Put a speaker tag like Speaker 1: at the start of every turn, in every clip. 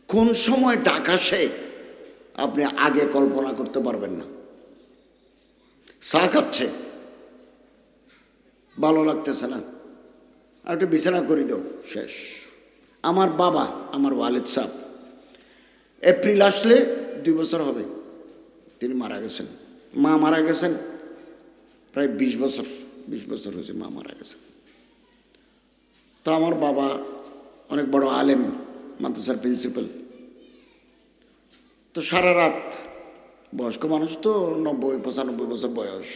Speaker 1: কোন সময় ডাক আসে আপনি আগে কল্পনা করতে পারবেন না। চা খাচ্ছে, ভালো লাগতেছে না, আর একটু বিছানা করে দাও, শেষ। আমার বাবা, আমার ওয়ালিদ সাহেব, এপ্রিল আসলে 2 বছর হবে তিনি মারা গেছেন। মা মারা গেছেন প্রায় 20 বছর হয়েছে মা মারা গেছেন। তো আমার বাবা অনেক বড় আলেম, মাদ্রাসার প্রিন্সিপাল। তো সারা রাত, বয়স্ক মানুষ তো 90-95 বছর বয়স,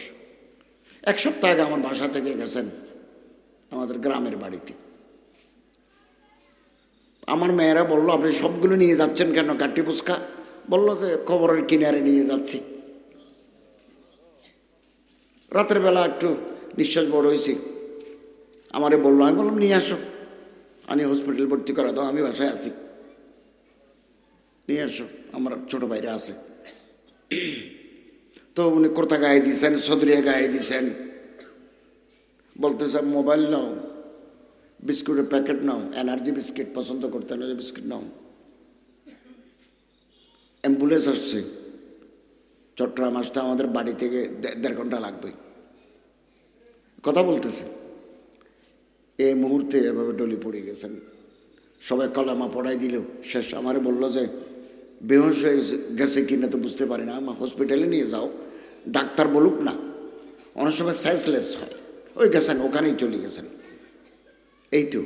Speaker 1: 1 সপ্তাহ আগে আমার বাসা থেকে গেছেন আমাদের গ্রামের বাড়িতে। আমার মেয়েরা বললো, আপনি সবগুলো নিয়ে যাচ্ছেন কেন কাঠি পুস্কা? বললো যে কবরের কিনারে নিয়ে যাচ্ছি। রাতের বেলা একটু নিঃশ্বাস বড় হয়েছি, আমারে বললো, আমি বললাম নিয়ে আসো, আমি হসপিটাল ভর্তি করা দাও, আমি বাসায় আছি, নিয়ে আসো, আমার ছোট ভাইরা আছে। তো উনি কোর্তা গায়ে দিয়েছেন, সদরিয়া গায়ে দিয়েছেন, বলতেছে মোবাইল নাও, বিস্কুটের প্যাকেট নাও, এনার্জি বিস্কিট পছন্দ করতে, এনার্জি বিস্কিট নাও। অ্যাম্বুলেন্স আসছে, চট্টগ্রাম আসতে আমাদের বাড়ি থেকে 1.5 ঘন্টা লাগবে। কথা বলতেছে, এই মুহূর্তে এভাবে ডলি পড়ে গেছেন। সবাই কলামা পড়াই দিল, শেষ। আমারে বললো যে বেহুশ হয়ে গেছে কিনা তো বুঝতে পারি না, আমার হসপিটালে নিয়ে যাও, ডাক্তার বলুক না। অনেক সময় সেন্সলেস হয়, ওই গেছেন, ওখানেই চলে গেছেন। এই তো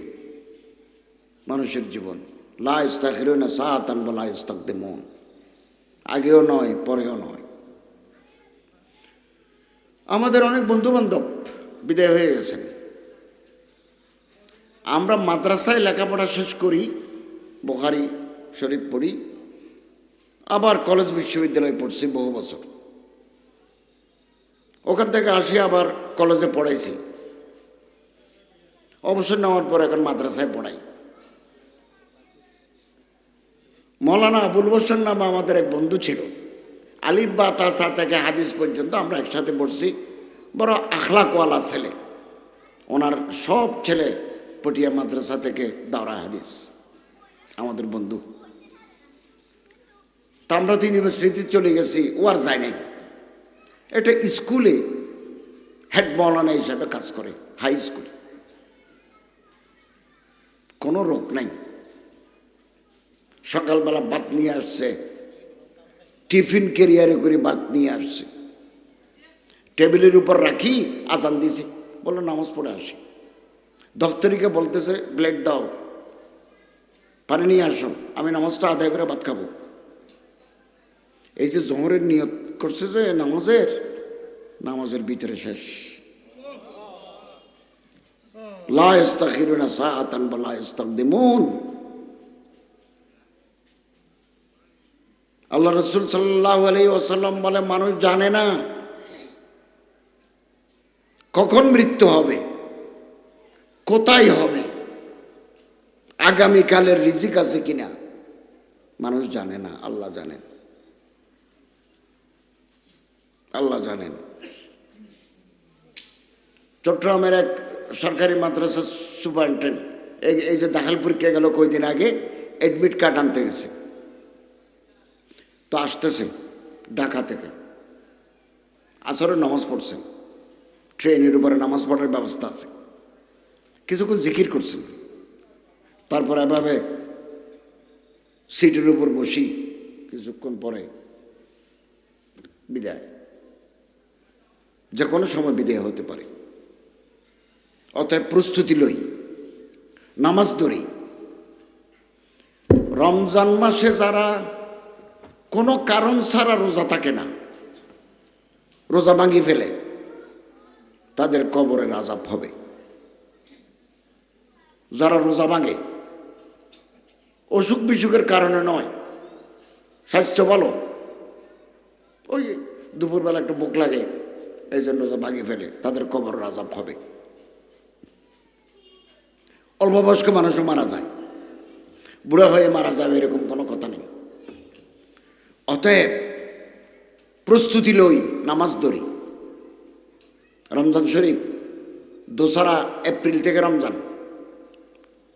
Speaker 1: মানুষের জীবন। লা ইস্তাখিরুনা সাআতান ওয়া লা ইস্তাকদিমুন, আগেও নয় পরেও নয়। আমাদের অনেক বন্ধু বান্ধব বিদায় হয়ে গেছেন। আমরা মাদ্রাসায় লেখাপড়া শেষ করি, বুখারী শরীফ পড়ি, আবার কলেজ বিশ্ববিদ্যালয়ে পড়ছি বহু বছর। ওখান থেকে আসি, আবার কলেজে পড়াইছি, অবসর নেওয়ার পর এখন মাদ্রাসায় পড়াই। মৌলানা আবুল হোসেন নামে আমাদের এক বন্ধু ছিল, আলিফ বা তা সা থেকে হাদিস পর্যন্ত আমরা একসাথে পড়ছি। বড় আখলাকওয়ালা ছেলে, ওনার সব ছেলে পটিয়া মাদ্রাসা থেকে দাওরা হাদিস, আমাদের বন্ধু। তা আমরা তো ইউনিভার্সিটিতে চলে গেছি, ও আর যায় নাই। এটা স্কুলে হেড মৌলানা হিসাবে কাজ করে, হাই স্কুলে, কোনো রোগ নাই। সকালবেলা ভাত নিয়ে আসছে, টিফিন ক্যারিয়ারে করে ভাত নিয়ে আসছে, টেবিলের উপর রাখি, আজান দিছে, বললো নামাজ পড়ে আসি। দফতরিকে বলতেছে প্লেট দাও, পানি নিয়ে আসো, আমি নামাজটা আদায় করে ভাত খাবো। এই যে জোহরের নিয়ত করছে যে নামাজের ভিতরে শেষ। লা ইস্তাখিরুনা সাআতান ওয়া লা ইস্তাকদিমুন। আল্লাহ রাসূল সাল্লাল্লাহু আলাইহি ওয়াসাল্লাম বলে, মানুষ জানে না কখন মৃত্যু হবে, কোথায় হবে, আগামীকালের রিজিক আছে কিনা মানুষ জানে না, আল্লাহ জানেন, আল্লাহ জানেন। চট্টগ্রামের এক সরকারি মাদ্রাসার সুপারিনটেন্ডেন্ট এই যে দাখিল পরীক্ষা গেল কয়দিন আগে, অ্যাডমিট কার্ড আনতে গেছে, তো আসতেছে ঢাকা থেকে, আসরের নামাজ পড়ছেন, ট্রেনের উপরে নামাজ পড়ার ব্যবস্থা আছে, কিছুক্ষণ জিকির করছেন, তারপর এভাবে সিটের উপর বসি, কিছুক্ষণ পরে বিদায়, যে কোনো সময় বিদায় হতে পারে। অতএব প্রস্তুতি লই, নামাজ ধরি। রমজান মাসে যারা কোনো কারণ ছাড়া রোজা থাকে না, রোজা ভাঙি ফেলে, তাদের কবরের আযাব হবে। যারা রোজা ভাঙে অসুখ বিসুখের কারণে নয়, স্বাস্থ্য ভালো, ওই দুপুরবেলা একটু ভোক লাগে এই জন্য রোজা ভাঙি ফেলে, তাদের কবরের আযাব হবে। অল্প বয়স্ক মানুষও মারা যায়, বুড়া হয়ে মারা যাবে এরকম কোনো কথা নেই। অতএব প্রস্তুতি লই, নামাজ ধরি। রমজান শরীফ 2 এপ্রিল থেকে রমজান,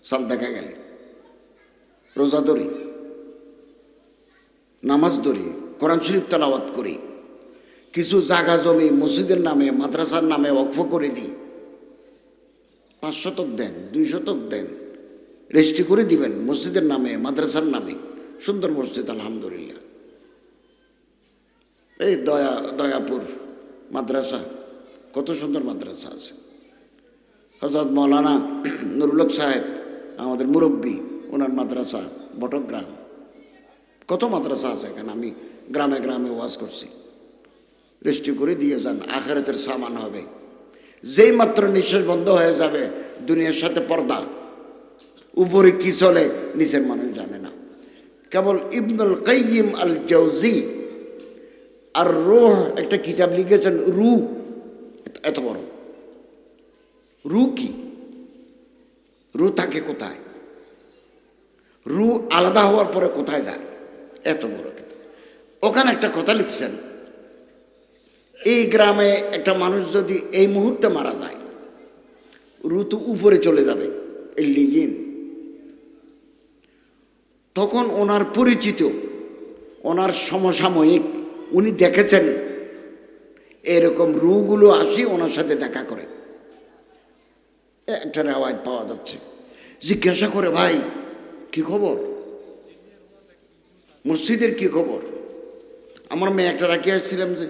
Speaker 1: চাঁদ দেখা গেলে রোজা ধরি, নামাজ ধরি, কোরআন শরীফ তেলাওয়াত করি, কিছু জায়গা জমি মসজিদের নামে মাদ্রাসার নামে ওয়াকফ করে দিই, 5 শতক দেন, 2 শতক দেন, রেজিস্ট্রি করে দিবেন মসজিদের নামে মাদ্রাসার নামে, সুন্দর মসজিদ আলহামদুলিল্লাহ। এই দয়াপুর মাদ্রাসা, কত সুন্দর মাদ্রাসা আছে। হযরত মৌলানা নুরুল হক সাহেব আমাদের মুরব্বী, ওনার মাদ্রাসা বটগ্রাম, কত মাদ্রাসা আছে এখানে। আমি গ্রামে গ্রামে ওয়াজ করছি। রেজিস্ট্রি করে দিয়ে যান, আখিরাতের সামান হবে। যেই মাত্র নিঃশ্বাস বন্ধ হয়ে যাবে, দুনিয়ার সাথে পর্দা, উপরে কি চলে নিচের মানুষ জানে না। কেবল ইবনুল কাইয়িম আল জাওজি আর রূহ একটা কিতাব লিখেছেন, রু এত বড়। রু কি? রু থাকে কোথায়? রু আলাদা হওয়ার পরে কোথায় যায়? এত বড় কিতাব। ওখানে একটা কথা লিখছেন, এই গ্রামে একটা মানুষ যদি এই মুহূর্তে মারা যায়, রু তো উপরে চলে যাবে, এলিয়িন। তখন ওনার পরিচিত, ওনার সমসাময়িক, উনি দেখেছেন এরকম রুগুলো আসি ওনার সাথে দেখা করে। একটা রেওয়াজ পাওয়া যাচ্ছে। জিজ্ঞাসা করে, ভাই কি খবর, মসজিদের কি খবর? আমার মেয়ে একটা রাখি আসছিলাম, যে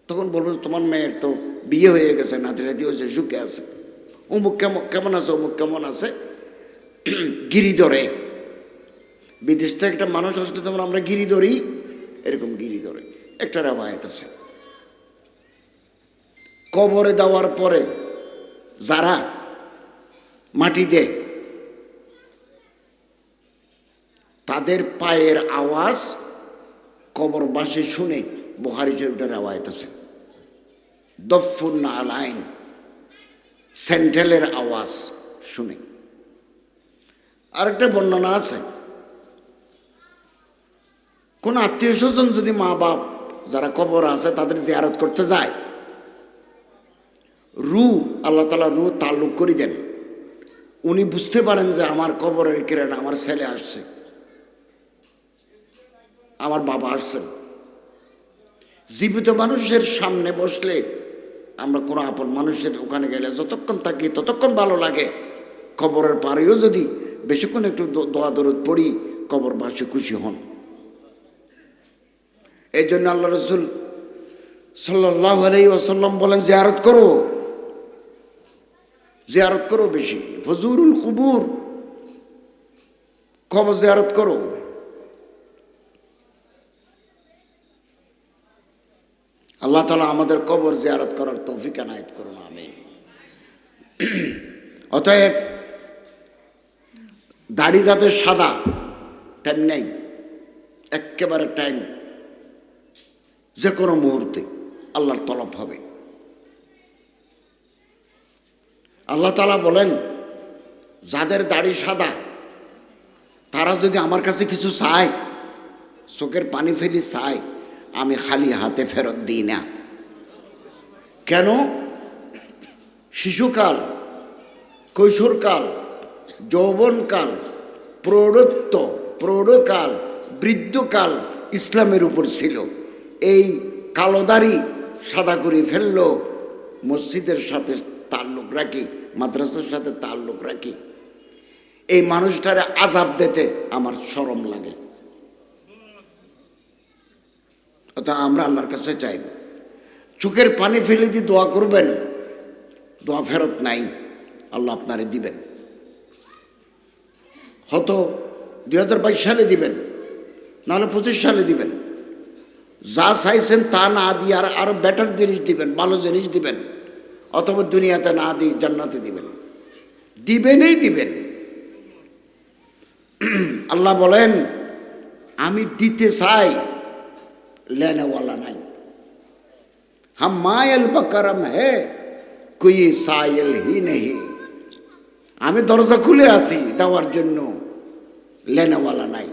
Speaker 1: তখন বলবো তোমার মেয়ের তো বিয়ে হয়ে গেছে, নাতি নাতি হয়েছে, সুখে আছে, অমুক কেমন আছে, অমুক কেমন আছে। গিরি ধরে, বিদেশ থেকে একটা মানুষ আসলে যেমন আমরা গিরি ধরি, এরকম গিরি ধরে। একটা রেওয়ায়াত আছে, কবরে দেওয়ার পরে যারা মাটি দেয় তাদের পায়ের আওয়াজ কবরবাসী শুনে। বুখারী শরীফের রেওয়ায়াত আছে, দফুন আলাইন, স্যান্ডেলের আওয়াজ শুনে। আরেকটা বর্ণনা আছে, কোন আত্মীয় স্বজন যদি মা বাপ যারা কবর আছে তাদের জিয়ারত করতে যায়, রু আল্লাহ তাআলা রু তাল্লুক করে দেন। উনি বুঝতে পারেন যে আমার কবরের কিরান, আমার ছেলে আসছে, আমার বাবা আসছেন। জীবিত মানুষের সামনে বসলে, আমরা কোনো আপন মানুষের ওখানে গেলে যতক্ষণ থাকি ততক্ষণ ভালো লাগে। কবরের পারেও যদি বেশিক্ষণ একটু দোয়া দরুদ পড়ি, কবরবাসী খুশি হন। এই জন্য আল্লাহ রাসূল সাল্লাল্লাহু আলাইহি ওয়াসাল্লাম বলেন, জিয়ারত করো, জিয়ারত করো বেশি। ফজুরুল কুবুর, কবর জিয়ারত করো। আল্লাহ তাআলা আমাদের কবর জিয়ারত করার তৌফিক এনায়েত করুন, আমিন। অতএব দাড়ি যাদের সাদা, টাইম নেই, একেবারে টাইম, যে কোনো মুহূর্তে আল্লাহর তলব হবে। আল্লাহ তাআলা বলেন, যাদের দাড়ি সাদা তারা যদি আমার কাছে কিছু চায়, চোখের পানি ফেলি চায়, আমি খালি হাতে ফেরত দিই না। কেন? শিশুকাল, কৈশোরকাল, যৌবনকাল, প্রৌঢ়ত্ব, প্রৌঢ়কাল, বৃদ্ধকাল ইসলামের উপর ছিল। এই কালো দাড়ি সাদা করে ফেললো, মসজিদের সাথে তাল্লুক রাখি, মাদ্রাসার সাথে তাল্লুক রাখি, এই মানুষটারে আযাব দিতে আমার শরম লাগে। অর্থাৎ আমরা আল্লাহর কাছে চাইব, চোখের পানি ফেলে দিয়ে দোয়া করবেন, দোয়া ফেরত নাই, আল্লাহ আপনারে দিবেন। হয়তো 2022 সালে দিবেন, নাহলে 25 সালে দিবেন। যা চাইছেন তা না দিয়ে আরো বেটার জিনিস দিবেন, ভালো জিনিস দিবেন, অথবা দুনিয়াতে না দিয়ে জান্নাতে দিবেন। দিবেনই দিবেন। আল্লাহ বলেন, আমি দিতে চাই, লেনেওয়ালা নাই। হাম মায়েল বকরম হে, কোই সায়েল হি নেহি। আমি দরজা খুলে আছি দেওয়ার জন্য, লেনেওয়ালা নাই,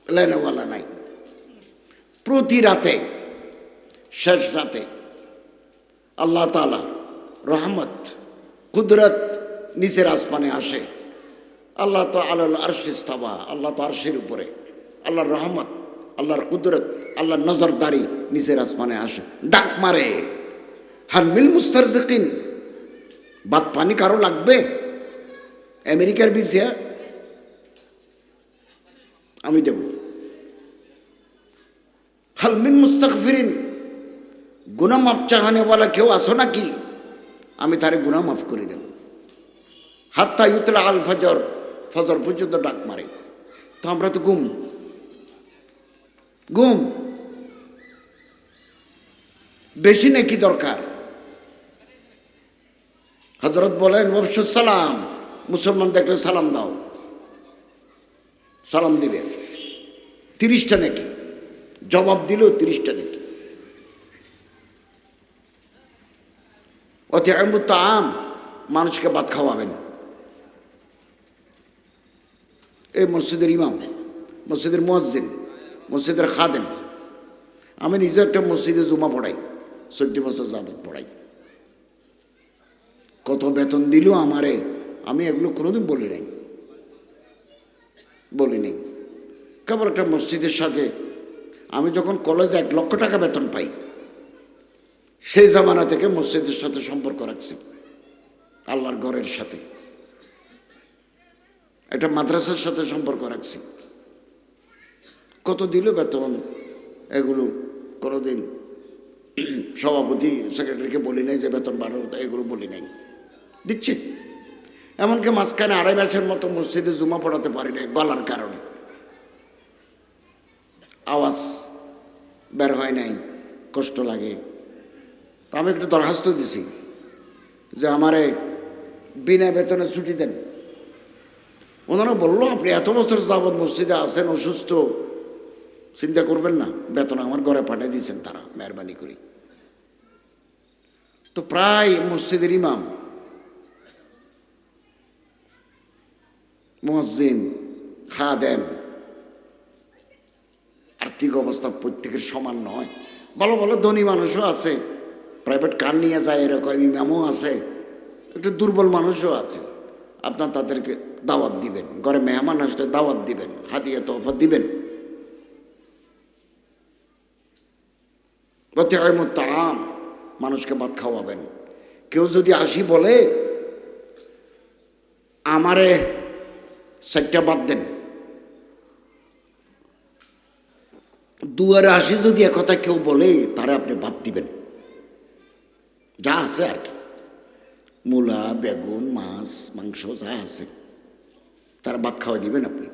Speaker 1: লেনেওয়ালা নাই। প্রতি রাতে, শেষ রাতে আল্লাহ তাআলা রহমত, কুদরত নিচের আসমানে আসে। আল্লাহ তো আলাল আরশি ইস্তাওয়া, আল্লাহ তো আরশের উপরে, আল্লাহর রহমত, আল্লাহর কুদরত, আল্লাহর নজরদারি নিচের আসমানে আসে, ডাক মারে, হাল মিল মুস্তারজিকিন, ভাত পানি কারো লাগবে? আমেরিকার ভিসা আমি দেব। হাল মিন মুস্তাগফিরিন, গুনাহ মাফ চাহানে বলা কেউ আসো নাকি? আমি তারে গুনাহ মাফ করে দেব। হাত্তা ইউতলা আল ফজর, ফজর পর্যন্ত ডাক মারে। তো আমরা তো ঘুম, বেশি নাকি দরকার? হযরত বলেন ওয়াফশু সালাম, মুসলমান দেখলে সালাম দাও, সালাম দিবে। 30টা নাকি, জবাব দিলেও 30টা নাকি। ওয়াতি'মুত তাআম, মানুষকে ভাত খাওয়াবেন। এই মসজিদের ইমাম, মসজিদের মুয়াজ্জিন, মসজিদের খাদেম। আমি নিজে একটা মসজিদে জুমা পড়াই, 14 বছর যাবত পড়াই। কত বেতন দিল আমারে, আমি এগুলো কোনোদিন বলি নাই। কেবল একটা মসজিদের সাথে আমি যখন কলেজে 1 লক্ষ টাকা বেতন পাই, সেই জামানা থেকে মসজিদের সাথে সম্পর্ক রাখছি, আল্লাহর ঘরের সাথে, একটা মাদ্রাসার সাথে সম্পর্ক রাখছি। কত দিল বেতন এগুলো কোনোদিন সভাপতি সেক্রেটারিকে বলি নাই যে বেতন বাড়ো, এগুলো বলি নাই, দিচ্ছে। এমনকি মাঝখানে 2.5 মাসের মতো মসজিদে জুমা পড়াতে পারি নাই গলার কারণে, আওয়াজ বের হয় নাই, কষ্ট লাগে। তো আমি একটু দরখাস্ত দিছি যে আমারে বিনা বেতনে ছুটি দেন। ওনারা বললো আপনি এত বছর যাবৎ মসজিদে আছেন, অসুস্থ, চিন্তা করবেন না, বেতন আমার ঘরে পাঠিয়ে দিয়েছেন তারা, মেহরবানি করি। তো প্রায় মসজিদের ইমাম, মুয়াজ্জিন, খাদেম, আর্থিক অবস্থা প্রত্যেকের সমান নয়। ভালো ভালো ধনী মানুষও আছে, প্রাইভেট কার নিয়ে যায় এরকম ইমামও আছে, একটু দুর্বল মানুষও আছে। আপনার তাদেরকে দাওয়াত দিবেন, ঘরে মেহমান আসলে দাওয়াত দিবেন, হাদিয়া তোহফা দিবেন। ওয়াতি'মুত তাআম, মানুষকে ভাত খাওয়াবেন। কেউ যদি আসি বলে আমারে 4টা ভাত দেন, দুয়ারে আসি যদি একথা কেউ বলে, তারে আপনি ভাত দিবেন, যা আছে আর কি, মূলা, বেগুন, মাছ, মাংস যা আছে তারা ভাত খাওয়াই দিবেন আপনি,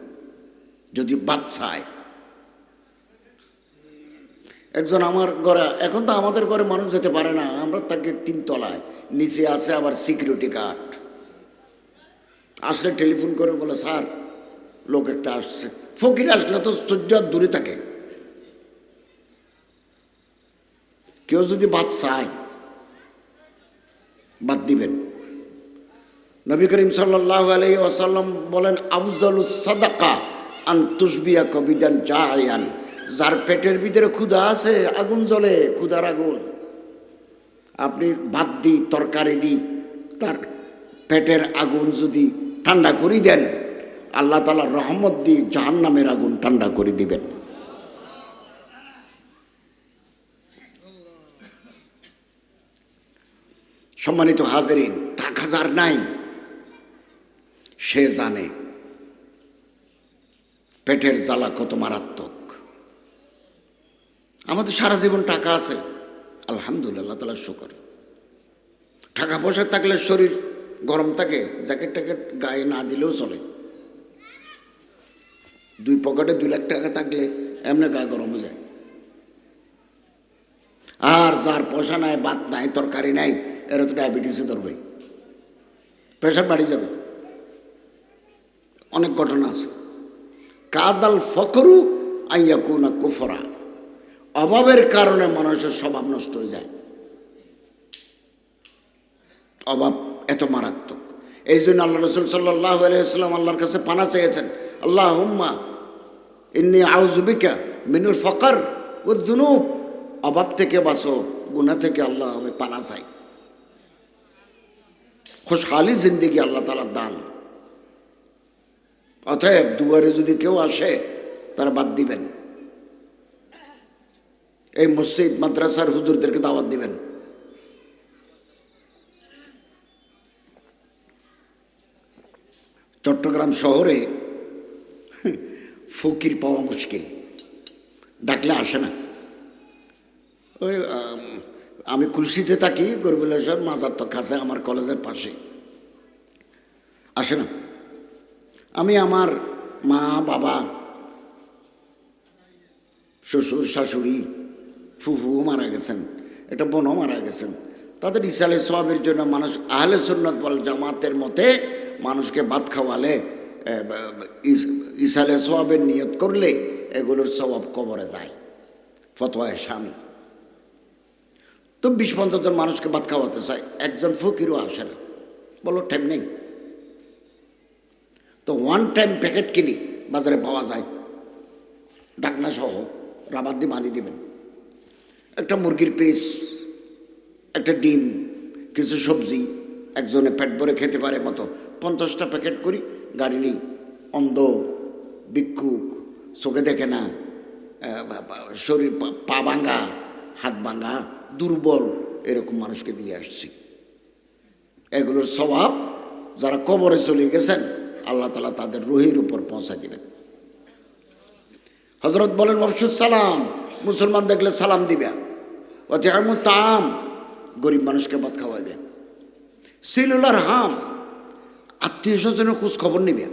Speaker 1: যদি ভাত চায়। একজন আমার ঘরে, এখন তো আমাদের ঘরে মানুষ যেতে পারে না, আমরা তাকে 3 তলায়, নিচে আছে আবার সিকিউরিটি গার্ড। আসলে টেলিফোন করে বলে স্যার লোক একটা আসছে। ফকির আসলে তো 14 হাত দূরে থাকে। কেউ যদি ভাত চায় ভাত দিবেন। নবী করিম সাল্লাল্লাহু আলাইহি ওয়াসাল্লাম বলেন আফজালুস সাদাকা আন তুশবিয়া কবিদান জায়ান, যার পেটের ভিতরে ক্ষুধা আছে, আগুন জ্বলে, ক্ষুধার আগুন, আপনি ভাত দি, তরকারি দি, তার পেটের আগুন যদি ঠান্ডা করে দেন, আল্লাহ তাআলার রহমত দিয়ে জাহান্নামের আগুন ঠান্ডা করে দিবেন। সম্মানিত হাজেরিন, টাকা যার নাই সে জানে পেটের জ্বালা কত মারাত্মক। আমাদের সারা জীবন টাকা আছে, আলহামদুলিল্লাহ, তাআলার শুকর। টাকা পয়সা থাকলে শরীর গরম থাকে, জ্যাকেট ট্যাকেট গায়ে না দিলেও চলে। 2 পকেটে 2 লাখ টাকা থাকলে এমনি গায়ে গরম হয়ে যায়। আর যার পয়সা নাই, ভাত নাই, তরকারি নাই, এরা তো ডায়াবেটিসে ধরবে, প্রেশার বাড়ি যাবে। অনেক ঘটনা আছে। কাদাল ফকরু আইয়াকুনা কুফরা, অভাবের কারণে মানুষের স্বভাব নষ্ট হয়ে যায়। অভাব এত মারাত্মক। এই জন্য আল্লাহ রাসূল সাল্লাল্লাহু আলাইহি ওয়াসাল্লাম আল্লাহর কাছে পানা চেয়েছেন, আল্লাহুম্মা ইন্নী আউযু বিকা মিনাল ফকর ওয়াজ যুনুব, অভাব থেকে বাঁচো, গুনাহ থেকে আল্লাহ আমি পানা চাই। খুশহালি জিন্দেগি আল্লাহ তাআলার দান। অতএব দুয়ারে যদি কেউ আসে তারা বাদ দিবেন, এই মসজিদ মাদ্রাসার হুজুরদেরকে দাওয়াত দিবেন। চট্টগ্রাম শহরে ফকির পাওয়া মুশকিল, ডাকলে আসে না। ওই আমি কুলসিতে থাকি, গরিবুল্লাহ মাজার তো কাছে আমার কলেজের পাশে, আসে না। আমি আমার মা বাবা শ্বশুর শাশুড়ি ফুফু মারা গেছেন, একটা বোনও মারা গেছেন, তাদের ইসালে সওয়াবের জন্য মানুষ আহলে সুন্নাত ওয়াল জামাতের মতে মানুষকে ভাত খাওয়ালে ইসালে সওয়াবের নিয়ত করলে এগুলোর সওয়াব কবরে যায়, ফতোয়ায় স্বামী। তো 20-50 জন মানুষকে ভাত খাওয়াতে চায়, একজন ফকিরও আসে না, বলো টাইম নেই। তো ওয়ান টাইম প্যাকেট কিনি, বাজারে পাওয়া যায়, ডাকনা সহ রাবার দিয়ে বাঁধিয়ে দিবেন, একটা মুরগির পিস, একটা ডিম, কিছু সবজি, একজনে পেট ভরে খেতে পারে মতো 50টা প্যাকেট করি। গাড়ি নেই, অন্ধ, ভিক্ষুক, চোখে দেখে না, শরীর পা ভাঙা, হাত ভাঙা, দুর্বল, এরকম মানুষকে দিয়ে আসছি। এগুলোর স্বভাব যারা কবরে চলে গেছেন আল্লাহ তাআলা তাদের রুহের উপর পৌঁছা দিবেন। হযরত বলেন মফশুস সালাম, মুসলমান দেখলে সালাম দিবে, ওয়াতিআমু তাআম, গরিব মানুষকে ভাত খাওয়াইবে, সিলুল আরহাম, আত্মীয় স্বজনের খোঁজ খবর নিবে।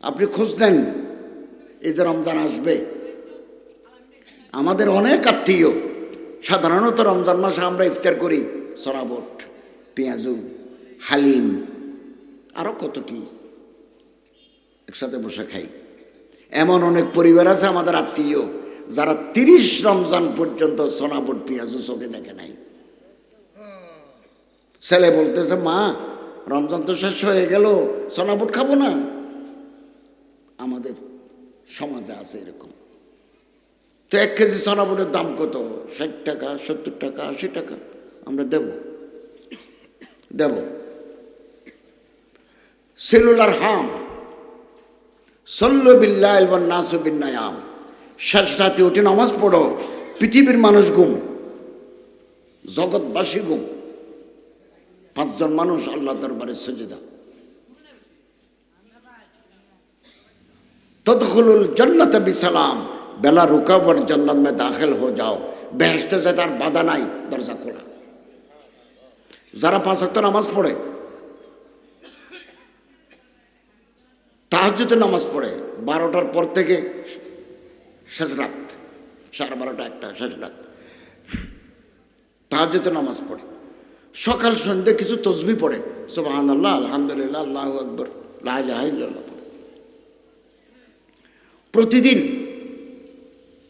Speaker 1: আপনি খোঁজ নেন, এই যে রমজান আসবে, আমাদের অনেক আত্মীয়, সাধারণত রমজান মাসে আমরা ইফতার করি সরাবট, পেঁয়াজু, হালিম, আরো কত কি একসাথে বসে খাই। এমন অনেক পরিবার আছে আমাদের আত্মীয় যারা 30 রমজান পর্যন্ত সোনাবট পেঁয়াজু চোখে দেখে নাই। ছেলে বলতেছে, মা রমজান তো শেষ হয়ে গেল, সোনাবট খাবো না। আমাদের সমাজে আছে এরকম। তো 1 কেজি সোনাবটের দাম কত? 60 টাকা, 70 টাকা, 80 টাকা। আমরা দেব। সেলুলার হাম, সল্লু বিল্লাইল ওয়ান নাসু বিন্নায়াম, শেষ রাতে উঠে নামাজ পড়ো, পৃথিবীর মানুষ ঘুম, জগৎবাসী ঘুম, 5 জন মানুষ আল্লাহ দরবারে সেজদা। তদখুলুল জান্নাত বিসালাম, বেলা রুকাবর জান্নাত মে দাখিল হো যাও, বেহেশতে যেতে আর বাধা নাই, দরজা খোলা। যারা 5 ওয়াক্ত নামাজ পড়ে, তাহাজ্জুদে নামাজ পড়ে, 12টার পর থেকে শেষ রাত, 12:30 1টা শেষ রাত, তাহাজ্জুদে নামাজ পড়ে, সকাল সন্ধ্যে কিছু তসবিহ পড়ে, সুবহানাল্লাহ, আলহামদুলিল্লাহ, আল্লাহু আকবার, লা ইলাহা ইল্লাল্লাহ। প্রতিদিন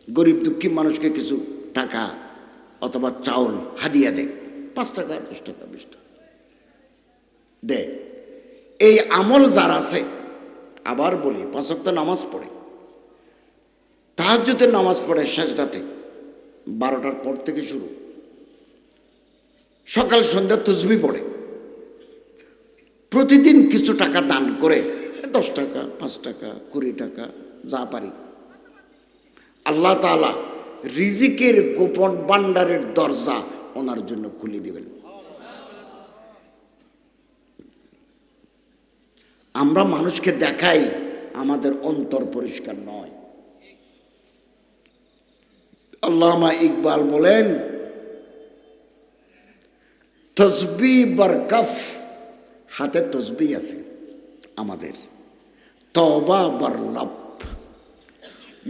Speaker 1: গরিব দুঃখী মানুষকে কিছু টাকা অথবা চাউল হাদিয়া দেয়, 5 টাকা, 10 টাকা, 20 টাকা দে। এই আমল যার আছে, আবার বলি, 5 ওয়াক্ত নামাজ পড়ে, তাহাজ্জুদের নামাজ পড়ে শেষ রাতে 12টার পর থেকে শুরু, সকাল সন্ধ্যা তসবিহ পড়ে, প্রতিদিন কিছু টাকা দান করে, 10 টাকা, 5 টাকা, 20 টাকা, যা পারি, আল্লাহ তাআলা রিজিকের গোপন ভান্ডারের দরজা ওনার জন্য খুলে দিবেন। আমরা মানুষকে দেখাই, আমাদের অন্তর পরিষ্কার নয়। আল্লামা ইকবাল বলেন, তসবিহ বরকফ, হাতে তসবিহ আছে আমাদের, তওবা বরলব,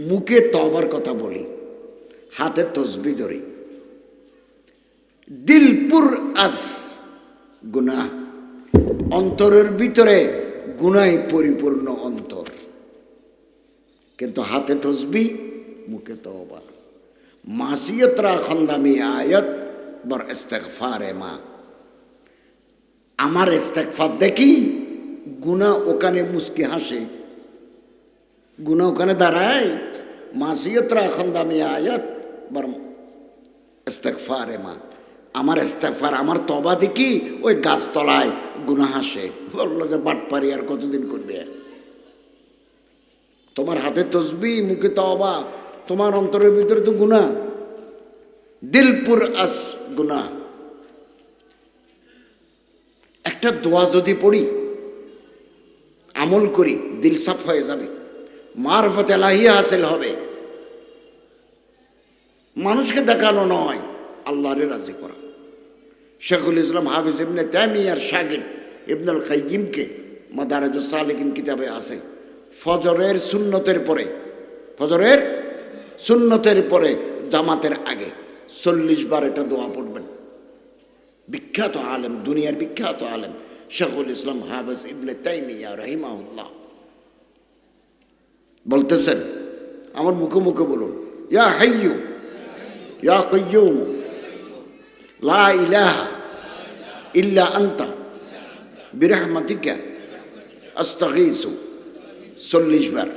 Speaker 1: মুখে তওবার কথা বলি, হাতে তসবিহ ধরি, দিলপুর আস গুনাহ, অন্তরের ভিতরে গুনায় পরিপূর্ণ অন্তর, কিন্তু হাতে তসবিহ, মুখে তওবা। মাসিয়ত রা খন্দামি আয়াত বর ইস্তিগফারে মা, আমার ইস্তিগফার দেখি, গুনাহ ওখানে মুস্কি হাসে, গুনাহ ওখানে দাঁড়ায়। মাসিয়ত রা খন্দামি আয়াত বর ইস্তিগফারে মা, আমার ইস্তেগফার, আমার তওবা দেখি ওই গাছতলায় গুনাহ আসে। বললো যে বাটপারি আর কতদিন করবে? তোমার হাতে তসবিহ, মুখে তওবা, তোমার অন্তরের ভিতরে তো গুনাহ, দিলপুর আস গুনাহ। একটা দোয়া যদি পড়ি, আমল করি, দিল সাফ হয়ে যাবে, মারফত এলাহি হাসিল হবে। মানুষকে দেখানো নয়, আল্লাহরে রাজি করা। শেখুল ইসলাম হাফিজ ইবনে তাইমিয়ার শাগির্দ ইবনুল কাইয়িমকে মাদারিজুস সালিকিন কিতাবে আছে, ফজরের সুন্নতের পরে জামাতের আগে 40 বার এটা দোয়া পড়বেন। বিখ্যাত আলেম, দুনিয়ার বিখ্যাত আলেম শেখুল ইসলাম হাফিজ ইবনে তাইমিয়া রাহিমাহুল্লাহ বলতেছেন, আমার মুখে মুখে বলুন, ইয়া হাইয়ু ইয়া কাইয়ুম লা ইলাহা ইল্লা আনতা বিরহমাতিকা আস্তাগীসু। 40 বার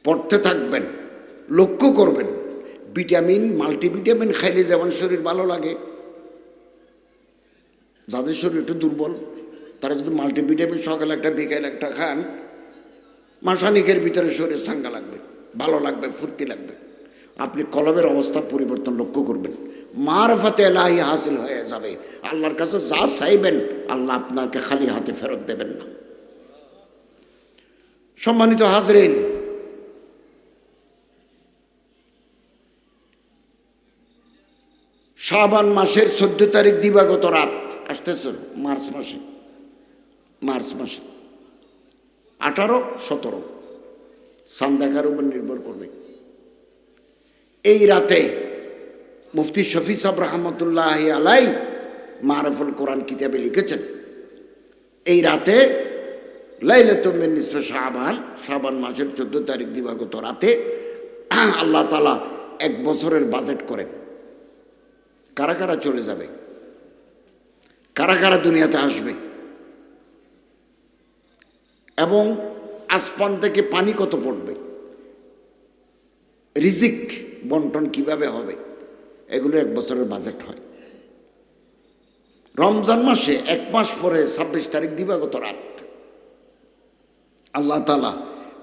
Speaker 1: পড়তে থাকবেন, লক্ষ্য করবেন। ভিটামিন, মাল্টিভিটামিন খাইলে যেমন শরীর ভালো লাগে, যাদের শরীর একটু দুর্বল তারা যদি মাল্টিভিটামিন সকালে একটা বিকেলে একটা খান, মাসানিকের ভিতরে শরীর চাঙ্গা লাগবে, ভালো লাগবে, ফুর্তি লাগবে। আপনি কলবের অবস্থা পরিবর্তন লক্ষ্য করবেন, মারফতে এলাহি হাসিল হয়ে যাবে। আল্লাহর কাছে যা চাইবেন আল্লাহ আপনাকে খালি হাতে ফেরত দেবেন না। সম্মানিত হাজরিন, শাবান মাসের 14 তারিখ দিবাগত রাত আসতেছে, মার্চ মাসে 18-17 সান দেখার উপর নির্ভর করবে। এই রাতে মুফতি শফি সাহেব রহমতুল্লাহ আলাই মারফুল কোরআন কিতাবে লিখেছেন, এই রাতে লাইলাতুম মিন নিসফে শাবান মাসের 14 তারিখ দিবাগত রাতে আল্লাহ তাআলা 1 বছরের বাজেট করেন। কারা কারা চলে যাবে, কারা কারা দুনিয়াতে আসবে, এবং আসমান থেকে পানি কত পড়বে, রিজিক বন্টন কিভাবে হবে, এগুলো 1 বছরের বাজেট হয়। রমজান মাসে 1 মাস পরে 26 তারিখ দিবাগত রাত আল্লাহ তাআলা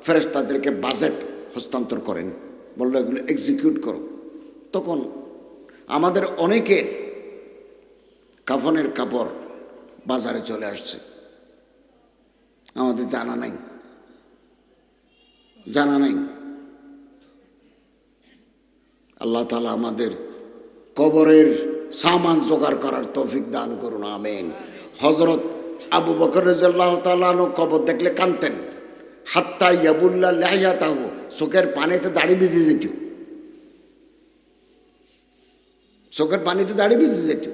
Speaker 1: ফেরেশতাদেরকে বাজেট হস্তান্তর করেন, বললো এগুলো এক্সিকিউট করো। তখন আমাদের অনেকের কাফনের কাপড় বাজারে চলে আসছে, আমাদের জানা নাই। আল্লাহ তাআলা আমাদের কবরের সামান জোগাড় করার তৌফিক দান করুন, আমিন। হযরত আবু বকর রাদিয়াল্লাহু তাআলা আনহু কবর দেখলে কাঁদতেন, হাত্তা ইয়াবুল্লা লাহিয়াতাহু, চোখের পানিতে দাড়ি ভিজে যেত, চোখের পানিতে দাড়ি ভিজে যেত।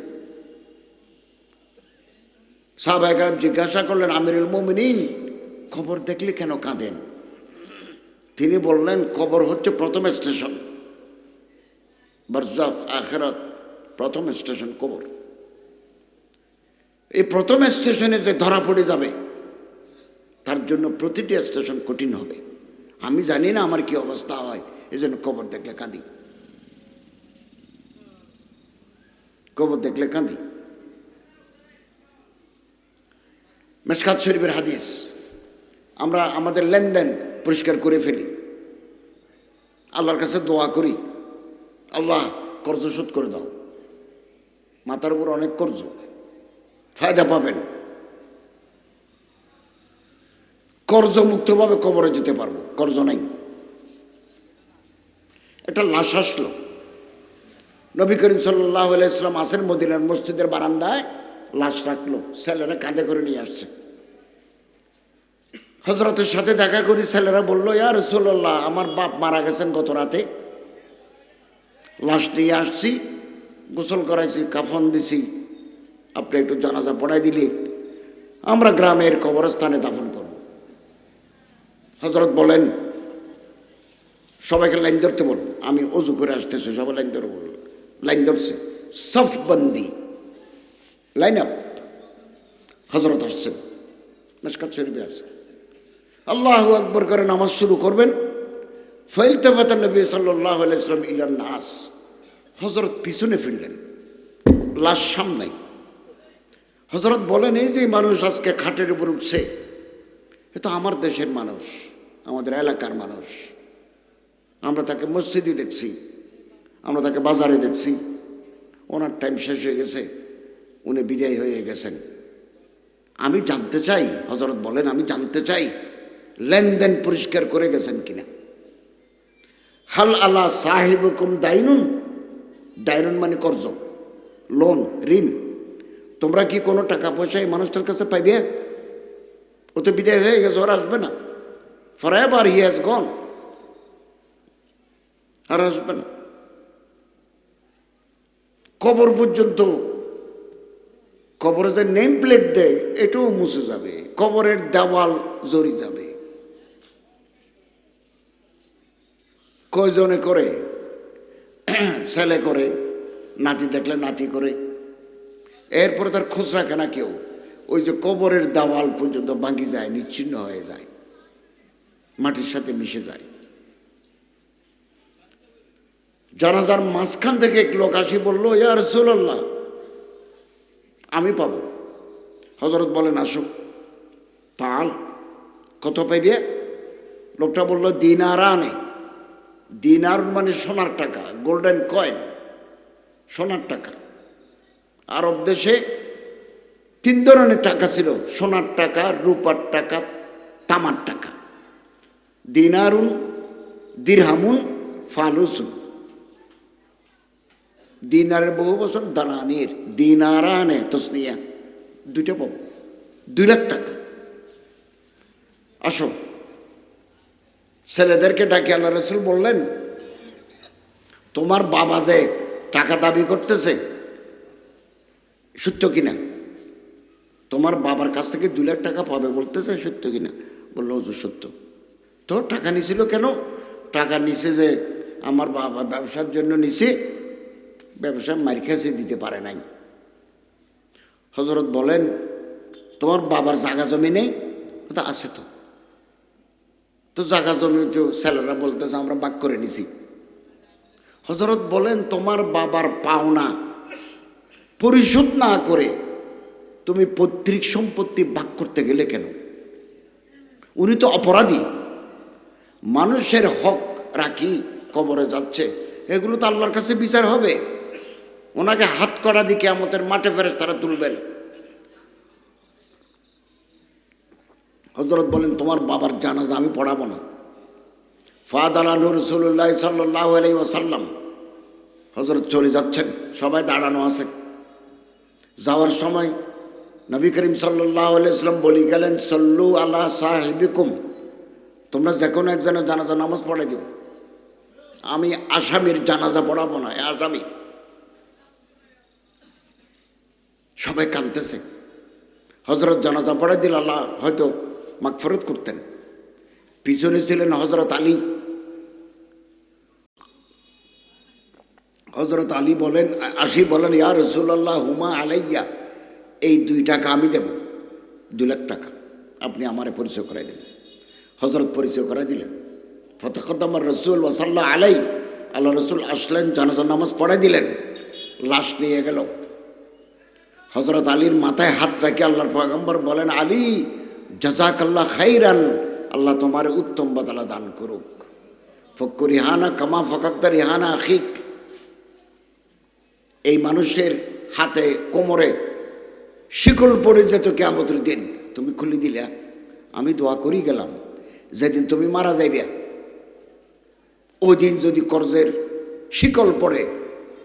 Speaker 1: সাহাবায়ে কেরাম জিজ্ঞাসা করলেন, আমিরুল মুমিনিন কবর দেখলে কেন কাঁদেন? তিনি বললেন, কবর হচ্ছে প্রথম স্টেশন, বারজাখ আখিরাত প্রথম স্টেশন কবর। এই প্রথম স্টেশনে যে ধরা পড়ে যাবে তার জন্য প্রতিটি স্টেশন কঠিন হবে। আমি জানি না আমার কি অবস্থা হয়, এই জন্য কবর দেখলে কাঁদি, কবর দেখলে কাঁদি। মিশকাত শরীফের হাদিস, আমরা আমাদের লেনদেন পরিষ্কার করে ফেলি, আল্লাহর কাছে দোয়া করি, আল্লাহ কর্জ শোধ করে দাও। মাথার উপর অনেক কর্জ, ফায়দা পাবেন, কর্জ মুক্তভাবে কবরে যেতে পারবো, কর্জ নাই। একটা লাশ আসলো, নবী করিম সাল্লাল্লাহু আলাইহি ওয়াসাল্লাম আসেন মদিনার মসজিদের বারান্দায়, লাশ রাখলো, ছেলেরা কাঁধে করে নিয়ে আসছে। হযরতের সাথে দেখা করি, ছেলেরা বলল, ইয়া রাসূলুল্লাহ, আমার বাপ মারা গেছেন গত রাতে, লাশ নিয়ে আসছি, গোসল করাইছি, কাফন দিছি, আপনি একটু জানাজা পড়াই দিলে আমরা গ্রামের কবরস্থানে দাফন করব। হযরত বলেন, সবাইকে লাইন ধরতে বলুন, আমি অজু করে আসতেছি, সবাই লাইন ধরে বলল, লাইন ধরছে, সফবন্দি, লাইন আপ। হযরত আসছেন, মিশকাত শরীফে আছে, আল্লাহু আকবার করে নামাজ শুরু করবেন। ফাইলতাফাতা নবী সাল্লাল্লাহু আলাইহি ওয়াসাল্লাম ইলান নাস, হজরত পিছনে ফিরলেন, লাশ সামনে। হজরত বলেন, এই যে মানুষ আজকে খাটের উপর উঠছে, এ তো আমার দেশের মানুষ, আমাদের এলাকার মানুষ। আমরা তাকে মসজিদে দেখছি, আমরা তাকে বাজারে দেখছি। ওনার টাইম শেষ হয়ে গেছে, উনি বিদায় হয়ে গেছেন। আমি জানতে চাই, হজরত বলেন, আমি জানতে চাই লেনদেন পরিষ্কার করে গেছেন কিনা। হাল আলা সাহিবুকুম দাইনুন, দাইনুন মানে কর্জ, লোন, ঋণ। তোমরা কি কোনো টাকা পয়সা এই মানুষটার কাছে পাইবে? ও তো বিদায় হয়ে গেছে, ওর আসবে না। ফরএভার হি হ্যাজ গন, আর আসবে না। কবর পর্যন্ত, কবরে যে নেম প্লেট দেয় এটাও মুছে যাবে, কবরের দেওয়াল জড়ি যাবে। কয়জনে করে? ছেলে করে, নাতি দেখলে নাতি করে, এরপরে তার খোঁজ রাখে না কেউ। ওই যে কবরের দেওয়াল পর্যন্ত ভাঙি যায়, নিচ্ছিন্ন হয়ে যায়, মাটির সাথে মিশে যায়। জানাজার মাঝখান থেকে এক লোক আসি বলল, ইয়া রাসূলুল্লাহ, আমি পাবো। হযরত বলেন, আসো। তাল, কত পাইবে? লোকটা বলল, দিনারানে। দিনার মানে সোনার টাকা, গোল্ডেন কয়েন, সোনার টাকা। আরব দেশে 3 ধরনের টাকা ছিল, সোনার টাকা, রূপার টাকা, তামার টাকা। দিনারুন, দিরহামুন, ফালুসুন। দিনারের বহু বছর, দানানির, দিনারানে তসনিয়া, দুইটা পাবো, 2 লাখ টাকা। আসো। ছেলেদেরকে ডাকে আল্লাহ রাসূল বললেন, তোমার বাবা যে টাকা দাবি করতেছে সত্য কিনা? তোমার বাবার কাছ থেকে 2 লাখ টাকা পাবে বলতেছে, সত্য কিনা? বললো, হুজুর সত্য। তো টাকা নিছিল কেন? টাকা নিছে যে আমার বাবা ব্যবসার জন্য নিছে, ব্যবসা মার খেয়েছে, দিতে পারে নাই। হযরত বলেন, তোমার বাবার জায়গা জমি নেই? আছে তো। তো জায়গা জমি তো ছেলেরা বলতেছে আমরা ভাগ করে নিছি। হযরত বলেন, তোমার বাবার পাওনা পরিশোধ না করে তুমি পৈতৃক সম্পত্তি ভাগ করতে গেলে কেন? উনি তো অপরাধী। মানুষের হক রাখি কবরে যাচ্ছে, এগুলো তো আল্লাহর কাছে বিচার হবে। ওনাকে হাত করা দিয়ে কিয়ামতের মাঠে ফেরেশতারা তুলবেন। হযরত বলেন, তোমার বাবার জানাজা আমি পড়াবো না। ফাদালানহু রাসূলুল্লাহ সাল্লাল্লাহু আলাইহি ওয়াসাল্লাম। হযরত চলে যাচ্ছেন, সবাই দাঁড়ানো আছে। যাওয়ার সময় নবী করিম সাল্লাল্লাহু আলাইহি ওয়াসাল্লাম বলে গেলেন, সল্লু আলা সাহিবিকুম, তোমরা যে কোনো একজনের জানাজা নামাজ পড়ে দিও। আমি আসামির জানাজা পড়াবো না, আসামি। সবাই কাঁদতেছে। হযরত জানাজা পড়ে দিল, আল্লাহ হয়তো মাগফিরাত করতেন। পিছনে ছিলেন হযরত আলী। হযরত আলী বলেন, বলেন, ইয়া রাসূলুল্লাহ হুমা আলাইয়া, এই 2 টাকা আমি দেব, 2 লাখ টাকা, আপনি আমারে পরিচয় করাই দেন। হযরত পরিচয় করাই দিলেন। ফাতাকাদ্দাম রাসূল ওয়া সাল্লা আলাই, আল্লাহ রাসূল আসলেন, জানাজার নামাজ পড়াই দিলেন, লাশ নিয়ে গেল। হযরত আলীর মাথায় হাত রাখে আল্লাহর পয়গম্বর বলেন, আলী জাযাকাল্লাহ খাইরান, আল্লাহ তোমার উত্তম বদলা দান করুক। ফক্কু রিহানা কামা ফাকাক্তা রিহানা আখিক। এই মানুষের হাতে কোমরে শিকল পড়ে যেত কিয়ামতের দিন, তুমি খুলে দিলা। আমি দোয়া করি গেলাম, যেদিন তুমি মারা যাইবে ওই দিন যদি কর্জের শিকল পড়ে,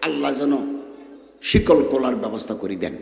Speaker 1: আল্লাহ যেন শিকল কোলার ব্যবস্থা করে দেন।